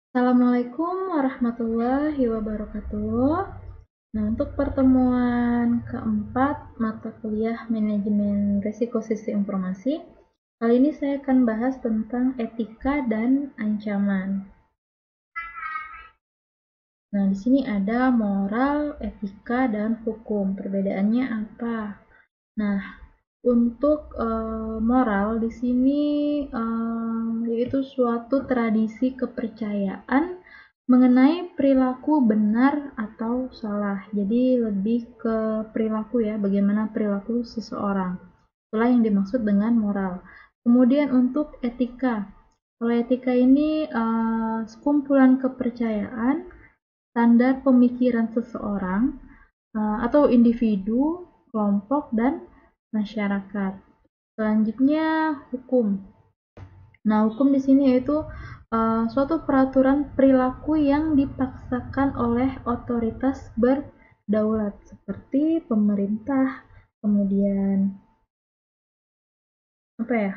Assalamualaikum warahmatullahi wabarakatuh. Nah, untuk pertemuan keempat mata kuliah Manajemen Risiko Sistem Informasi, kali ini saya akan bahas tentang etika dan ancaman. Nah, di sini ada moral, etika, dan hukum. Perbedaannya apa? Nah, untuk moral di sini yaitu suatu tradisi kepercayaan mengenai perilaku benar atau salah. Jadi lebih ke perilaku ya, bagaimana perilaku seseorang. Itulah yang dimaksud dengan moral. Kemudian untuk etika. Kalau etika ini sekumpulan kepercayaan, standar pemikiran seseorang atau individu, kelompok, dan masyarakat. Selanjutnya hukum. Nah, hukum di sini yaitu suatu peraturan perilaku yang dipaksakan oleh otoritas berdaulat seperti pemerintah, kemudian apa ya?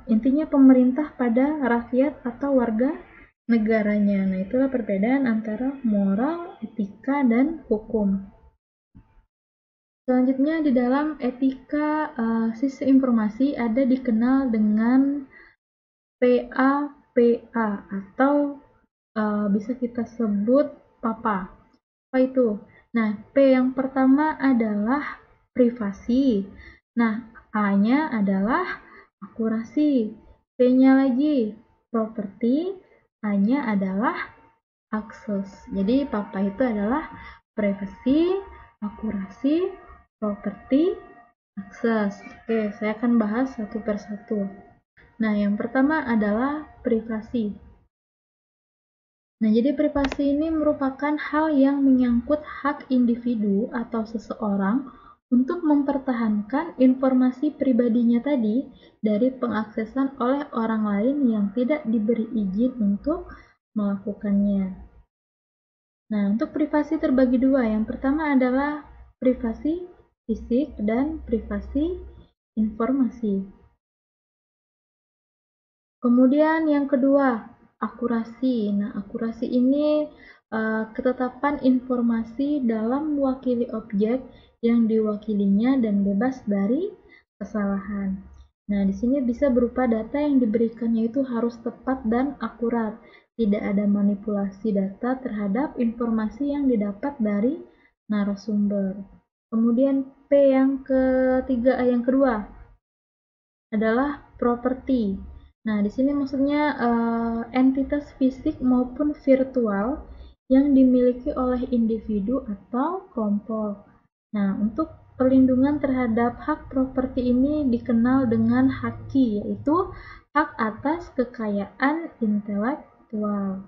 Intinya pemerintah pada rakyat atau warga negaranya. Nah, itulah perbedaan antara moral, etika, dan hukum. Selanjutnya di dalam etika sistem informasi ada dikenal dengan PAPA atau bisa kita sebut PAPA. Apa itu? Nah, P yang pertama adalah privasi. Nah, A-nya adalah akurasi. P-nya lagi properti, A-nya adalah akses. Jadi PAPA itu adalah privasi, akurasi, properti, akses. Oke, saya akan bahas satu persatu. Nah, yang pertama adalah privasi. Nah, jadi privasi ini merupakan hal yang menyangkut hak individu atau seseorang untuk mempertahankan informasi pribadinya tadi dari pengaksesan oleh orang lain yang tidak diberi izin untuk melakukannya. Nah, untuk privasi terbagi dua. Yang pertama adalah privasi fisik dan privasi informasi. Kemudian yang kedua, akurasi. Nah, akurasi ini ketetapan informasi dalam mewakili objek yang diwakilinya dan bebas dari kesalahan. Nah, di sini bisa berupa data yang diberikannya itu harus tepat dan akurat. Tidak ada manipulasi data terhadap informasi yang didapat dari narasumber. Kemudian P yang kedua adalah properti. Nah, di sini maksudnya entitas fisik maupun virtual yang dimiliki oleh individu atau kelompok. Nah, untuk perlindungan terhadap hak properti ini dikenal dengan HAKI, yaitu hak atas kekayaan intelektual.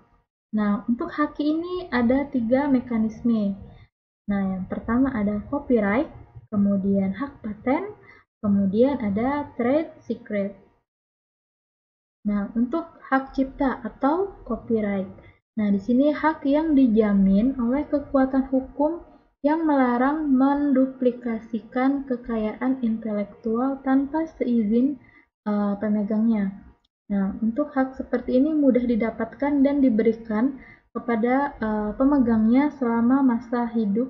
Nah, untuk HAKI ini ada 3 mekanisme. Nah, yang pertama ada copyright, kemudian hak paten, kemudian ada trade secret. Nah, untuk hak cipta atau copyright. Nah, di sini hak yang dijamin oleh kekuatan hukum yang melarang menduplikasikan kekayaan intelektual tanpa seizin pemegangnya. Nah, untuk hak seperti ini mudah didapatkan dan diberikan kepada pemegangnya selama masa hidup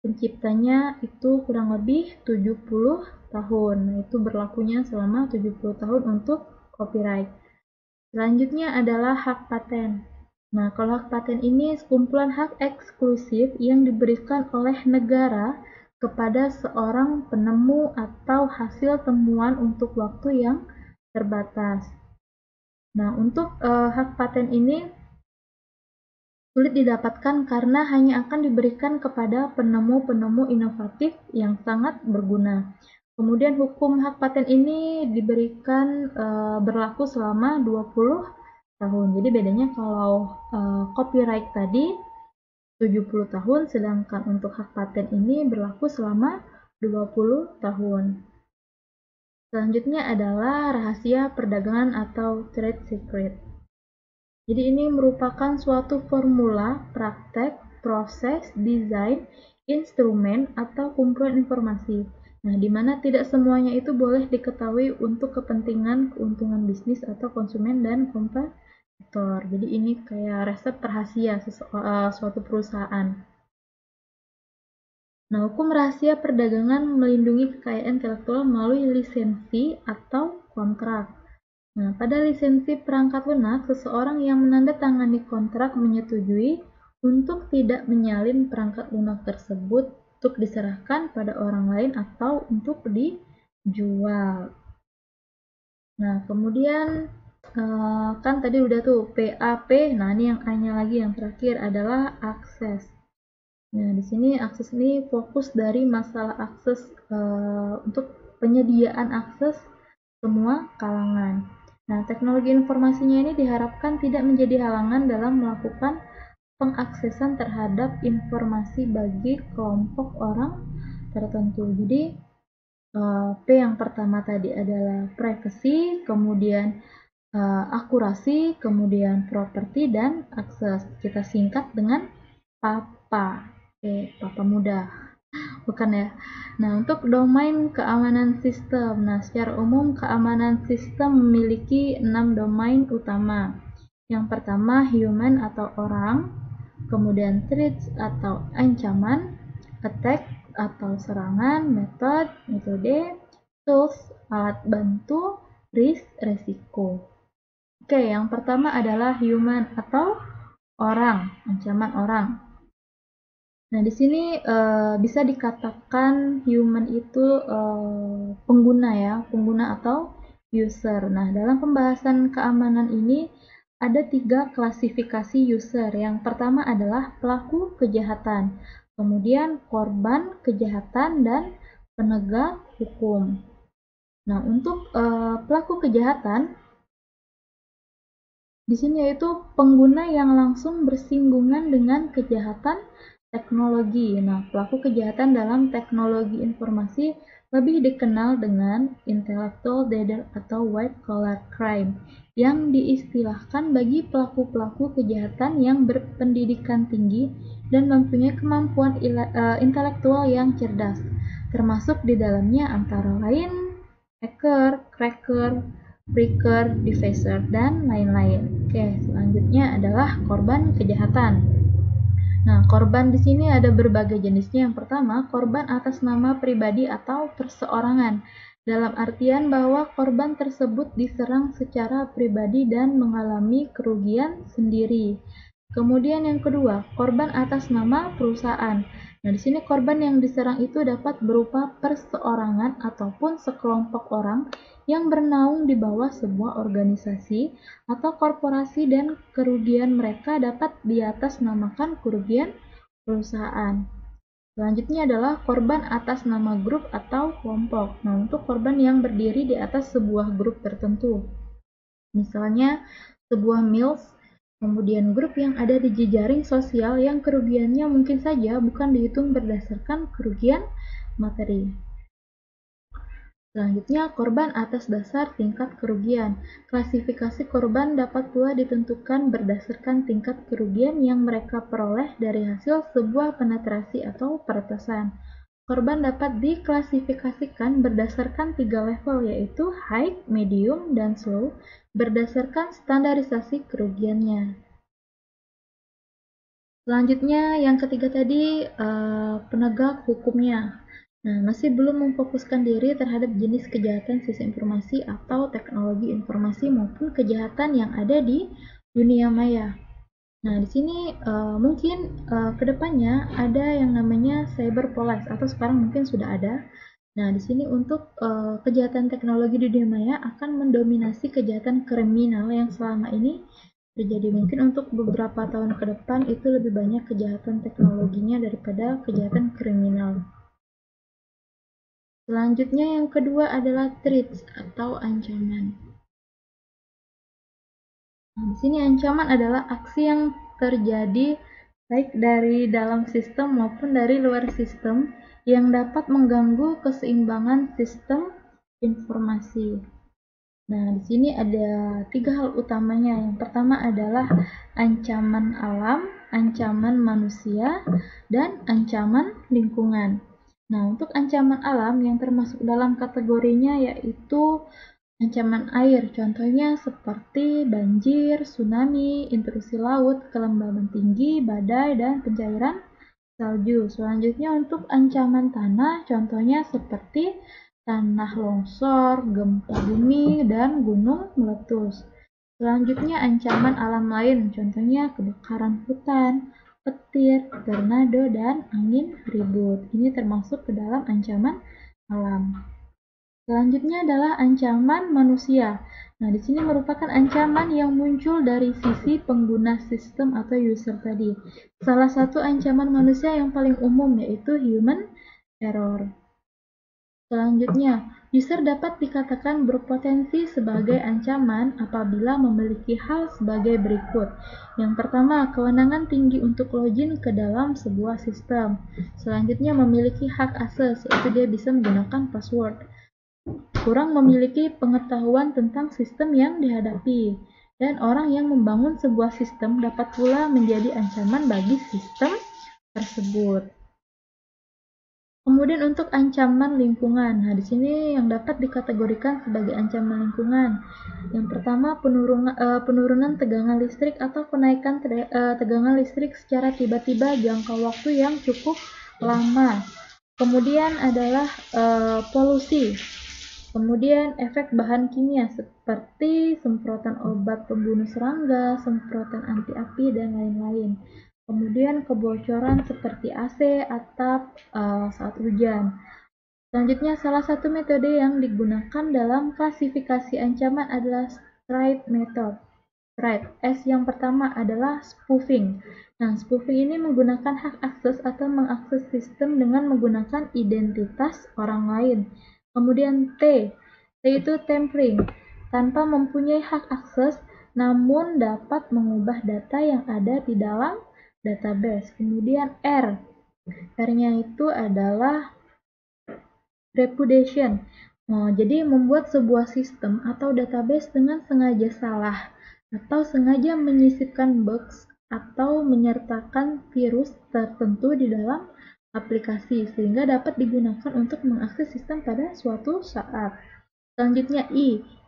penciptanya itu kurang lebih 70 tahun. Nah, itu berlakunya selama 70 tahun untuk copyright. Selanjutnya adalah hak paten. Nah, kalau hak paten ini sekumpulan hak eksklusif yang diberikan oleh negara kepada seorang penemu atau hasil temuan untuk waktu yang terbatas. Nah, untuk hak paten ini sulit didapatkan karena hanya akan diberikan kepada penemu-penemu inovatif yang sangat berguna. Kemudian hukum hak paten ini diberikan berlaku selama 20 tahun. Jadi bedanya kalau copyright tadi 70 tahun, sedangkan untuk hak paten ini berlaku selama 20 tahun. Selanjutnya adalah rahasia perdagangan atau trade secret. Jadi ini merupakan suatu formula, praktek, proses, desain, instrumen, atau kumpulan informasi. Nah, di mana tidak semuanya itu boleh diketahui untuk kepentingan keuntungan bisnis atau konsumen dan kompetitor. Jadi ini kayak resep rahasia suatu perusahaan. Nah, hukum rahasia perdagangan melindungi kekayaan intelektual melalui lisensi atau kontrak. Nah, pada lisensi perangkat lunak, seseorang yang menandatangani kontrak menyetujui untuk tidak menyalin perangkat lunak tersebut untuk diserahkan pada orang lain atau untuk dijual. Nah, kemudian kan tadi udah tuh PAP. Nah, ini yang A-nya lagi yang terakhir adalah akses. Nah, di sini akses ini fokus dari masalah akses untuk penyediaan akses semua kalangan. Nah, teknologi informasinya ini diharapkan tidak menjadi halangan dalam melakukan pengaksesan terhadap informasi bagi kelompok orang tertentu. Jadi, P yang pertama tadi adalah privacy, kemudian akurasi, kemudian properti, dan akses. Kita singkat dengan PAPA. Oke, PAPA mudah. Bukan ya? Nah, untuk domain keamanan sistem. Nah, secara umum keamanan sistem memiliki 6 domain utama. Yang pertama, human atau orang, kemudian threats atau ancaman, attack atau serangan, metode, tools, alat bantu, risk, resiko. Oke, yang pertama adalah human atau orang, ancaman orang. Nah, di sini bisa dikatakan human itu pengguna ya, pengguna atau user. Nah, dalam pembahasan keamanan ini ada 3 klasifikasi user. Yang pertama adalah pelaku kejahatan, kemudian korban kejahatan, dan penegak hukum. Nah, untuk pelaku kejahatan di sini yaitu pengguna yang langsung bersinggungan dengan kejahatan teknologi. Nah, pelaku kejahatan dalam teknologi informasi lebih dikenal dengan intellectual data atau white collar crime yang diistilahkan bagi pelaku-pelaku kejahatan yang berpendidikan tinggi dan mempunyai kemampuan intelektual yang cerdas, termasuk di dalamnya antara lain hacker, cracker, breaker, devicer, dan lain-lain. Oke, selanjutnya adalah korban kejahatan. Nah, korban di sini ada berbagai jenisnya. Yang pertama, korban atas nama pribadi atau perseorangan. Dalam artian bahwa korban tersebut diserang secara pribadi dan mengalami kerugian sendiri. Kemudian yang kedua, korban atas nama perusahaan. Nah, di sini korban yang diserang itu dapat berupa perseorangan ataupun sekelompok orang yang bernaung di bawah sebuah organisasi atau korporasi dan kerugian mereka dapat diatasnamakan kerugian perusahaan. Selanjutnya adalah korban atas nama grup atau kelompok. Nah, untuk korban yang berdiri di atas sebuah grup tertentu. Misalnya sebuah mills, kemudian grup yang ada di jejaring sosial yang kerugiannya mungkin saja bukan dihitung berdasarkan kerugian materi. Selanjutnya, korban atas dasar tingkat kerugian. Klasifikasi korban dapat pula ditentukan berdasarkan tingkat kerugian yang mereka peroleh dari hasil sebuah penetrasi atau peretasan. Korban dapat diklasifikasikan berdasarkan 3 level yaitu high, medium, dan slow berdasarkan standarisasi kerugiannya. Selanjutnya yang ketiga tadi penegak hukumnya. Nah, masih belum memfokuskan diri terhadap jenis kejahatan sistem informasi atau teknologi informasi maupun kejahatan yang ada di dunia maya. Nah, di sini mungkin kedepannya ada yang namanya cyberpolice atau sekarang mungkin sudah ada. Nah, di sini untuk kejahatan teknologi di dunia maya akan mendominasi kejahatan kriminal yang selama ini terjadi. Mungkin untuk beberapa tahun ke depan itu lebih banyak kejahatan teknologinya daripada kejahatan kriminal. Selanjutnya yang kedua adalah threats atau ancaman. Nah, di sini ancaman adalah aksi yang terjadi baik dari dalam sistem maupun dari luar sistem yang dapat mengganggu keseimbangan sistem informasi. Nah, di sini ada 3 hal utamanya. Yang pertama adalah ancaman alam, ancaman manusia, dan ancaman lingkungan. Nah, untuk ancaman alam yang termasuk dalam kategorinya yaitu Ancaman air, contohnya seperti banjir, tsunami, intrusi laut, kelembaban tinggi, badai, dan pencairan salju. Selanjutnya untuk ancaman tanah, contohnya seperti tanah longsor, gempa bumi, dan gunung meletus. Selanjutnya ancaman alam lain, contohnya kebakaran hutan, petir, tornado, dan angin ribut. Ini termasuk ke dalam ancaman alam. Selanjutnya adalah ancaman manusia. Nah, di sini merupakan ancaman yang muncul dari sisi pengguna sistem atau user tadi. Salah satu ancaman manusia yang paling umum yaitu human error. Selanjutnya, user dapat dikatakan berpotensi sebagai ancaman apabila memiliki hal sebagai berikut. Yang pertama, kewenangan tinggi untuk login ke dalam sebuah sistem. Selanjutnya, memiliki hak akses, yaitu dia bisa menggunakan password. Kurang memiliki pengetahuan tentang sistem yang dihadapi, dan orang yang membangun sebuah sistem dapat pula menjadi ancaman bagi sistem tersebut. Kemudian untuk ancaman lingkungan. Nah, di sini yang dapat dikategorikan sebagai ancaman lingkungan. Yang pertama, penurunan tegangan listrik atau kenaikan tegangan listrik secara tiba-tiba jangka waktu yang cukup lama. Kemudian adalah polusi. Kemudian efek bahan kimia seperti semprotan obat pembunuh serangga, semprotan anti api, dan lain-lain. Kemudian kebocoran seperti AC, atap saat hujan. Selanjutnya, salah satu metode yang digunakan dalam klasifikasi ancaman adalah STRIPE method. STRIPE. S yang pertama adalah spoofing. Nah, spoofing ini menggunakan hak akses atau mengakses sistem dengan menggunakan identitas orang lain. Kemudian T itu tampering, tanpa mempunyai hak akses namun dapat mengubah data yang ada di dalam database. Kemudian R-nya itu adalah repudiation. Jadi membuat sebuah sistem atau database dengan sengaja salah atau sengaja menyisipkan bugs atau menyertakan virus tertentu di dalam aplikasi sehingga dapat digunakan untuk mengakses sistem pada suatu saat. Selanjutnya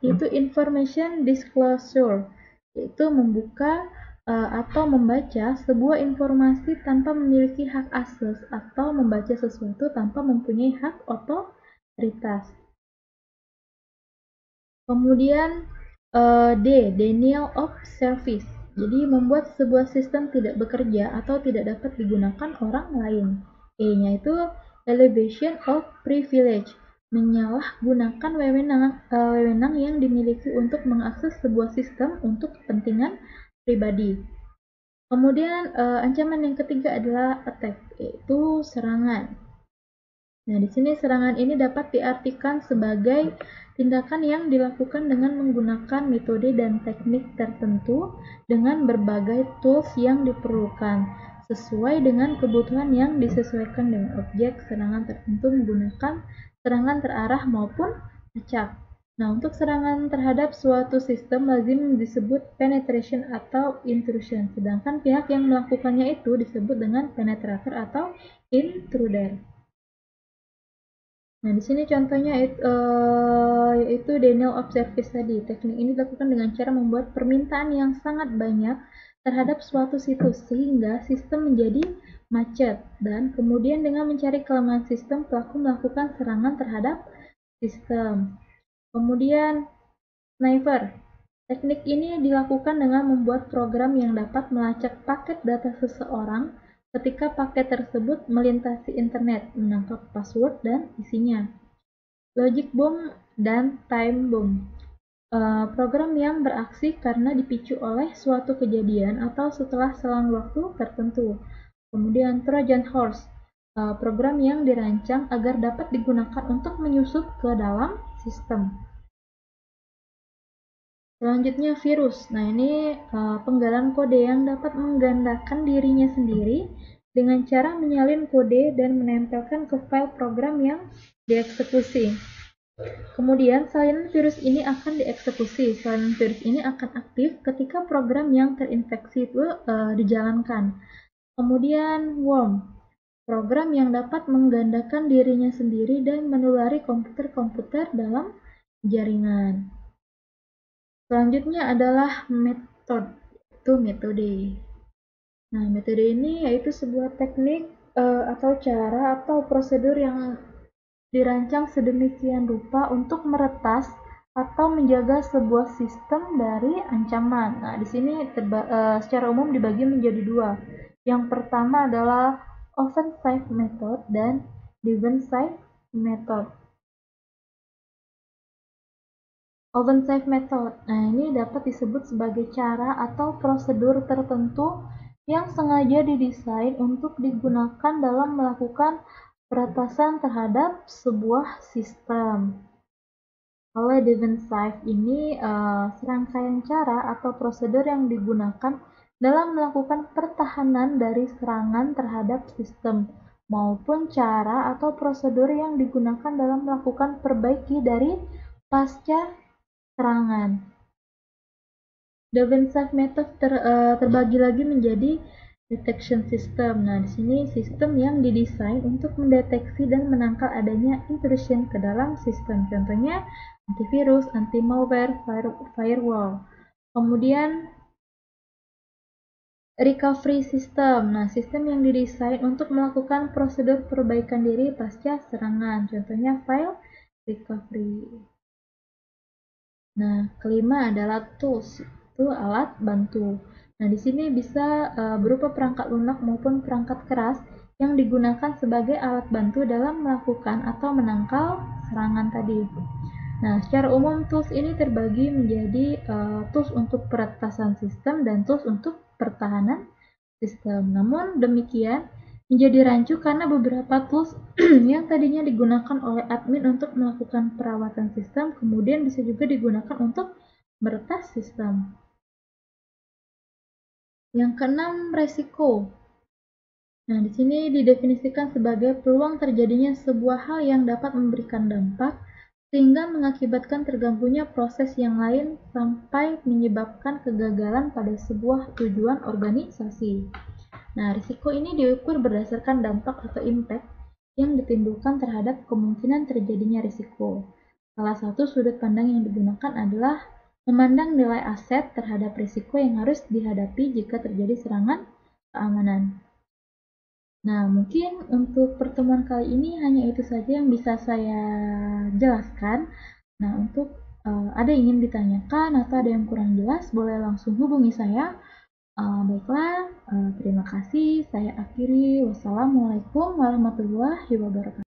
itu information disclosure, yaitu membuka atau membaca sebuah informasi tanpa memiliki hak akses atau membaca sesuatu tanpa mempunyai hak otoritas. Kemudian denial of service. Jadi membuat sebuah sistem tidak bekerja atau tidak dapat digunakan orang lain. E-nya itu elevation of privilege, menyalahgunakan wewenang yang dimiliki untuk mengakses sebuah sistem untuk kepentingan pribadi. Kemudian ancaman yang ketiga adalah attack, yaitu serangan. Nah, di sini serangan ini dapat diartikan sebagai tindakan yang dilakukan dengan menggunakan metode dan teknik tertentu dengan berbagai tools yang diperlukan sesuai dengan kebutuhan yang disesuaikan dengan objek serangan tertentu menggunakan serangan terarah maupun acak. Nah, untuk serangan terhadap suatu sistem lazim disebut penetration atau intrusion, sedangkan pihak yang melakukannya itu disebut dengan penetrator atau intruder. Nah, di sini contohnya yaitu denial of service tadi. Teknik ini dilakukan dengan cara membuat permintaan yang sangat banyak terhadap suatu situs sehingga sistem menjadi macet, dan kemudian dengan mencari kelemahan sistem, pelaku melakukan serangan terhadap sistem. Kemudian sniper. Teknik ini dilakukan dengan membuat program yang dapat melacak paket data seseorang ketika paket tersebut melintasi internet, menangkap password dan isinya. Logic bomb dan time bomb. Program yang beraksi karena dipicu oleh suatu kejadian atau setelah selang waktu tertentu. Kemudian Trojan horse. Program yang dirancang agar dapat digunakan untuk menyusup ke dalam sistem. Selanjutnya virus. Nah, ini penggalan kode yang dapat menggandakan dirinya sendiri dengan cara menyalin kode dan menempelkan ke file program yang dieksekusi. Kemudian salinan virus ini akan dieksekusi. Salinan virus ini akan aktif ketika program yang terinfeksi itu dijalankan. Kemudian worm. Program yang dapat menggandakan dirinya sendiri dan menulari komputer-komputer dalam jaringan. Selanjutnya adalah metode. Nah, metode ini yaitu sebuah teknik atau cara atau prosedur yang dirancang sedemikian rupa untuk meretas atau menjaga sebuah sistem dari ancaman. Nah, di sini secara umum dibagi menjadi dua. Yang pertama adalah offensive method dan defensive method. Offensive method. Nah, ini dapat disebut sebagai cara atau prosedur tertentu yang sengaja didesain untuk digunakan dalam melakukan peretasan terhadap sebuah sistem. Kalau defensive ini serangkaian cara atau prosedur yang digunakan dalam melakukan pertahanan dari serangan terhadap sistem, maupun cara atau prosedur yang digunakan dalam melakukan perbaiki dari pasca serangan. Defensive method terbagi lagi menjadi detection system. Nah, di sini sistem yang didesain untuk mendeteksi dan menangkal adanya intrusion ke dalam sistem. Contohnya antivirus, anti-malware, firewall. Kemudian recovery system. Nah, sistem yang didesain untuk melakukan prosedur perbaikan diri pasca serangan. Contohnya file recovery. Nah, kelima adalah tools, itu alat bantu. Nah, di sini bisa berupa perangkat lunak maupun perangkat keras yang digunakan sebagai alat bantu dalam melakukan atau menangkal serangan tadi. Nah, secara umum tools ini terbagi menjadi tools untuk peretasan sistem dan tools untuk pertahanan sistem. Namun demikian, menjadi rancu karena beberapa tools yang tadinya digunakan oleh admin untuk melakukan perawatan sistem kemudian bisa juga digunakan untuk meretas sistem. Yang keenam, resiko. Nah, di sini didefinisikan sebagai peluang terjadinya sebuah hal yang dapat memberikan dampak sehingga mengakibatkan terganggunya proses yang lain sampai menyebabkan kegagalan pada sebuah tujuan organisasi. Nah, risiko ini diukur berdasarkan dampak atau impact yang ditimbulkan terhadap kemungkinan terjadinya risiko. Salah satu sudut pandang yang digunakan adalah memandang nilai aset terhadap risiko yang harus dihadapi jika terjadi serangan keamanan. Nah, mungkin untuk pertemuan kali ini hanya itu saja yang bisa saya jelaskan. Nah, untuk ada yang ingin ditanyakan atau ada yang kurang jelas, boleh langsung hubungi saya. Baiklah, terima kasih. Saya akhiri. Wassalamualaikum warahmatullahi wabarakatuh.